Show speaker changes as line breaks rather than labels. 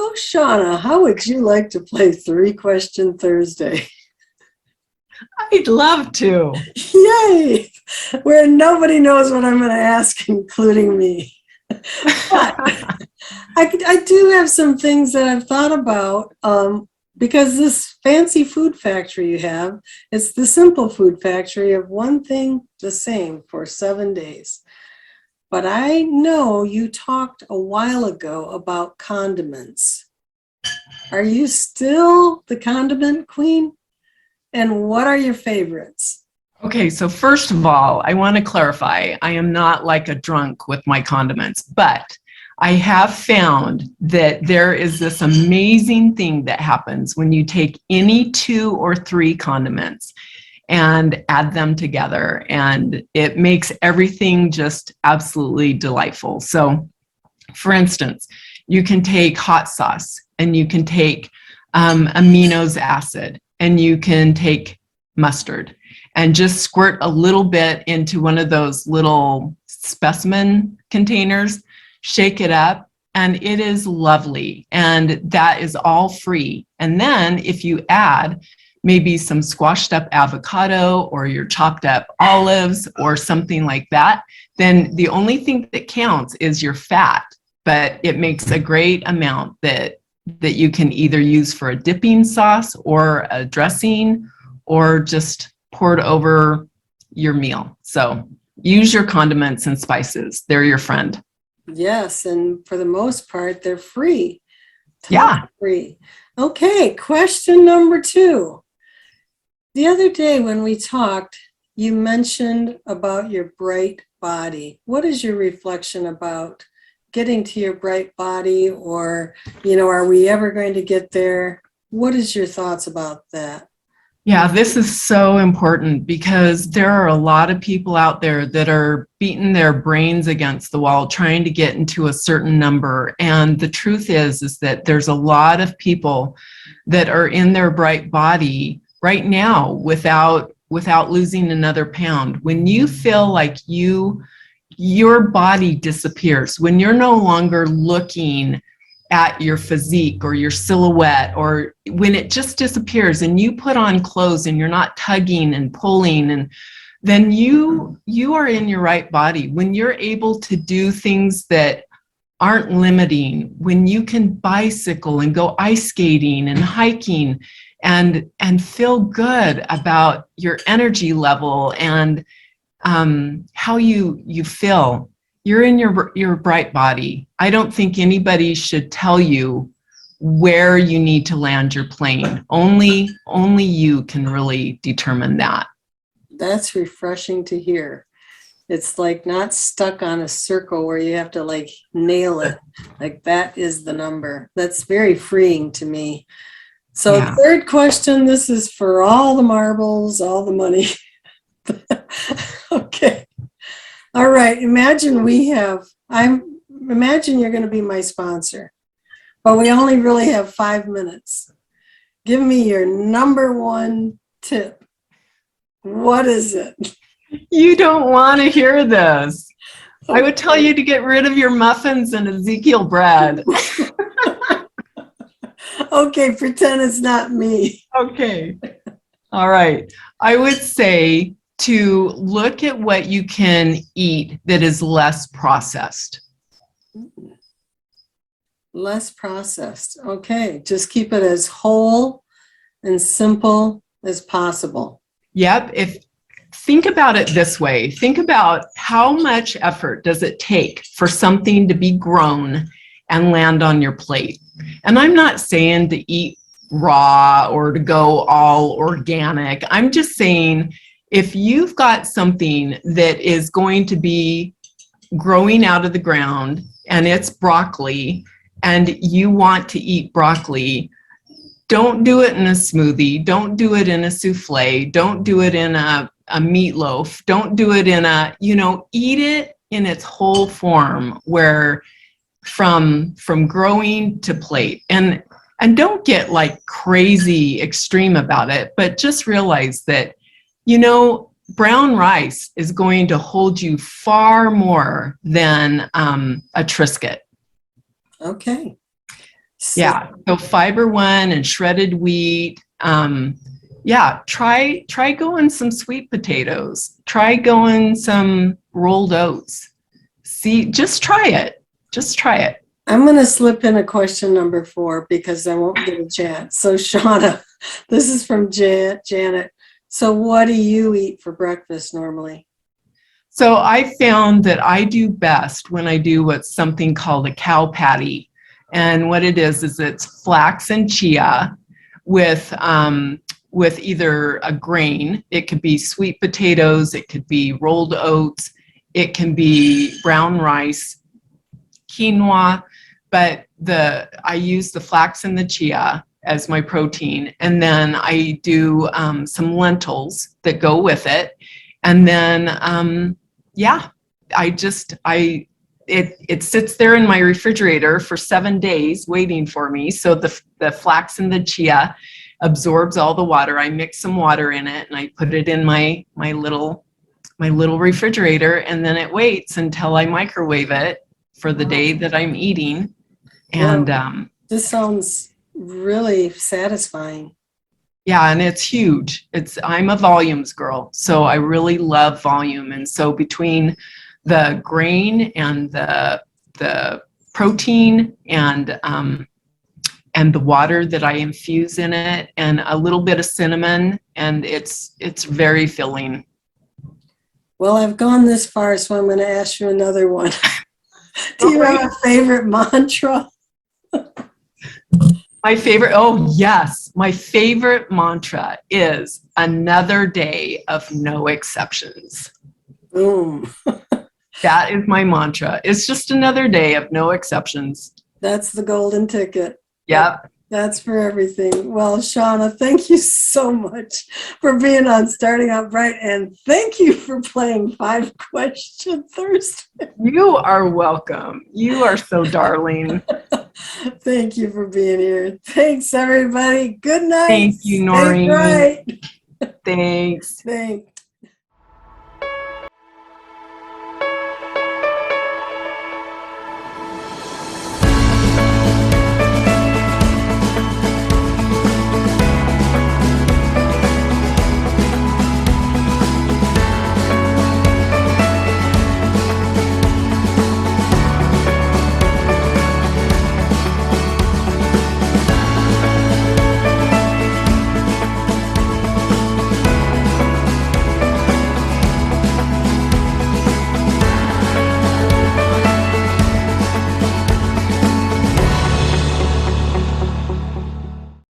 So, Shawna, how would you like to play 3-Question Thursday?
I'd love to.
Yay! Where nobody knows what I'm going to ask, including me. But I do have some things that I've thought about because this fancy food factory you have, it's the simple food factory of one thing the same for 7 days. But I know you talked a while ago about condiments. Are you still the condiment queen? And what are your favorites?
Okay, so first of all, I want to clarify, I am not like a drunk with my condiments, but I have found that there is this amazing thing that happens when you take any 2 or 3 condiments and add them together, and it makes everything just absolutely delightful. So, for instance, you can take hot sauce, and you can take aminos acid, and you can take mustard, and just squirt a little bit into one of those little specimen containers, shake it up, and it is lovely. And that is all free. And then if you add maybe some squashed up avocado or your chopped up olives or something like that, then the only thing that counts is your fat, but it makes a great amount that you can either use for a dipping sauce or a dressing or just pour it over your meal. So use your condiments and spices. They're your friend.
Yes, and for the most part, they're free.
Yeah.
Free. Okay, question number 2. The other day when we talked, you mentioned about your bright body. What is your reflection about getting to your bright body, or, are we ever going to get there? What is your thoughts about that?
Yeah, this is so important because there are a lot of people out there that are beating their brains against the wall trying to get into a certain number. And the truth is that there's a lot of people that are in their bright body right now without losing another pound. When you feel like your body disappears, when you're no longer looking at your physique or your silhouette, or when it just disappears and you put on clothes and you're not tugging and pulling, and then you are in your right body. When you're able to do things that aren't limiting, when you can bicycle and go ice skating and hiking and feel good about your energy level and how you feel, you're in your bright body. I don't think anybody should tell you where you need to land your plane. Only you can really determine that.
That's refreshing to hear. It's like not stuck on a circle where you have to like nail it. Like that is the number. That's very freeing to me. So yeah. 3rd question, this is for all the marbles, all the money. Okay. All right. Imagine you're going to be my sponsor, but we only really have 5 minutes. Give me your number 1 tip. What is it?
You don't want to hear this. I would tell you to get rid of your muffins and Ezekiel bread.
Okay, pretend it's not me.
Okay. All right. I would say to look at what you can eat that is less processed.
Less processed. Okay. Just keep it as whole and simple as possible.
Yep. Think about it this way. Think about how much effort does it take for something to be grown and land on your plate. And I'm not saying to eat raw or to go all organic. I'm just saying if you've got something that is going to be growing out of the ground and it's broccoli and you want to eat broccoli, don't do it in a smoothie. Don't do it in a souffle. Don't do it in a meatloaf. Don't do it in eat it in its whole form, where from growing to plate. And don't get like crazy extreme about it, but just realize that, brown rice is going to hold you far more than a Triscuit.
Okay.
Yeah. So fiber one and shredded wheat. Yeah. Try going some sweet potatoes. Try going some rolled oats. See, just try it. Just try it.
I'm going to slip in a question number 4 because I won't get a chance. So Shawna, this is from Janet. So what do you eat for breakfast normally?
So I found that I do best when I do what's something called a cow patty. And what it is it's flax and chia with either a grain. It could be sweet potatoes, it could be rolled oats, it can be brown rice, quinoa, but I use the flax and the chia as my protein, and then I do some lentils that go with it, and then yeah, it sits there in my refrigerator for 7 days waiting for me. So the flax and the chia absorbs all the water. I mix some water in it and I put it in my little refrigerator, and then it waits until I microwave it for the day that I'm eating. And
this sounds really satisfying.
yeah, and it's huge. I'm a volumes girl, so I really love volume. And so between the grain and the protein and the water that I infuse in it, and a little bit of cinnamon, and it's very filling.
Well, I've gone this far, so I'm going to ask you another one. Do you have a favorite mantra?
My favorite, oh yes, my favorite mantra is another day of no exceptions.
Boom.
That is my mantra. It's just another day of no exceptions.
That's the golden ticket.
Yep.
That's for everything. Well, Shawna, thank you so much for being on Starting Out Bright, and thank you for playing 5 Question Thursday.
You are welcome. You are so darling.
Thank you for being here. Thanks, everybody. Good night.
Thank you, Noreen.
Stay bright.
Thanks.
Thanks.